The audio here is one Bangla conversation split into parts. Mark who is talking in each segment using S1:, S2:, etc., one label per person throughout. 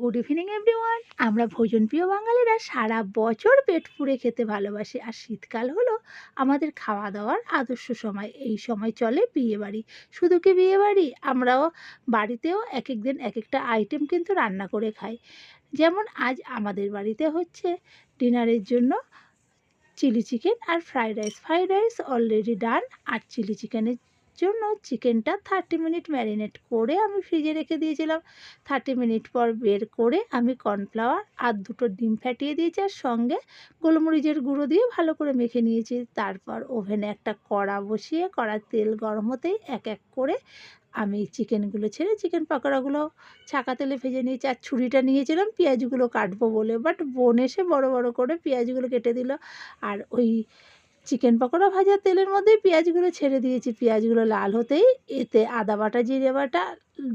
S1: Good evening everyone. আমরা ভোজনপ্রিয় বাঙালিরা সারা বছর পেট পুড়ে খেতে ভালোবাসি, আর শীতকাল হলো আমাদের খাওয়া দাওয়ার আদর্শ সময়। এই সময় চলে বিয়েবাড়ি। শুধু কি বিয়েবাড়ি, আমরাও বাড়িতেও এক এক দিন এক একটা আইটেম কিন্তু রান্না করে খাই। যেমন আজ আমাদের বাড়িতে হচ্ছে ডিনারের জন্য চিলি চিকেন আর ফ্রাইড রাইস অলরেডি ডান। আর চিলি চিকেনের জন্য চিকেনটা 30 মিনিট ম্যারিনেট করে আমি ফ্রিজে রেখে দিয়েছিলাম। 30 মিনিট পর বের করে আমি কর্নফ্লাওয়ার আর দুটো ডিম ফাটিয়ে দিয়েছি, আর সঙ্গে গোলমরিচের গুঁড়ো দিয়ে ভালো করে মেখে নিয়েছি। তারপর ওভেনে একটা কড়া বসিয়ে কড়ার তেল গরম হতেই এক এক করে আমি চিকেনগুলো ছেড়ে চিকেন পকোড়াগুলো ছাঁকা তেলে ভেজে নিয়েছি। আর ছুরিটা নিয়েছিলাম পেঁয়াজগুলো কাটবো বলে, বাট বোন এসে বড় বড় করে পেঁয়াজগুলো কেটে দিল। আর ওই চিকেন পকোড়া ভাজার তেলের মধ্যেই পেঁয়াজগুলো ছেড়ে দিয়েছি। পেঁয়াজগুলো লাল হতেই এতে আদা বাটা, জিরে বাটা,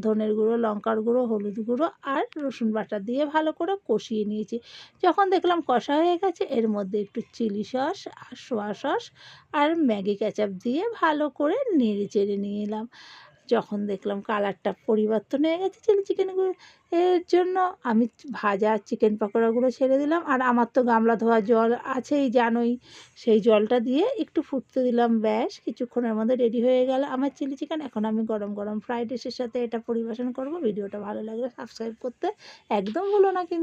S1: ধনের গুঁড়ো, লঙ্কার গুঁড়ো, হলুদ গুঁড়ো আর রসুন বাটা দিয়ে ভালো করে কষিয়ে নিয়েছি। যখন দেখলাম কষা হয়ে গেছে, এর মধ্যে একটু চিলি সস আর সোয়া সস আর ম্যাগি কেচাপ দিয়ে ভালো করে নেড়ে চেড়ে নিয়ে এলাম। যখন দেখলাম কালারটা পরিবর্তন হয়ে গেছে চিলি চিকেনগুলো এর জন্য আমি ভাজা চিকেন পকোড়াগুলো ছেড়ে দিলাম। আর আমার তো গামলা ধোয়া জল আছেই জানোই, সেই জলটা দিয়ে একটু ফুটতে দিলাম। ব্যাস কিছুক্ষণের মধ্যে রেডি হয়ে গেল আমার চিলি চিকেন। এখন আমি গরম গরম ফ্রাইড রাইসের সাথে এটা পরিবেশন করব। ভিডিওটা ভালো লাগলে সাবস্ক্রাইব করতে একদম ভুলো না কিন্তু।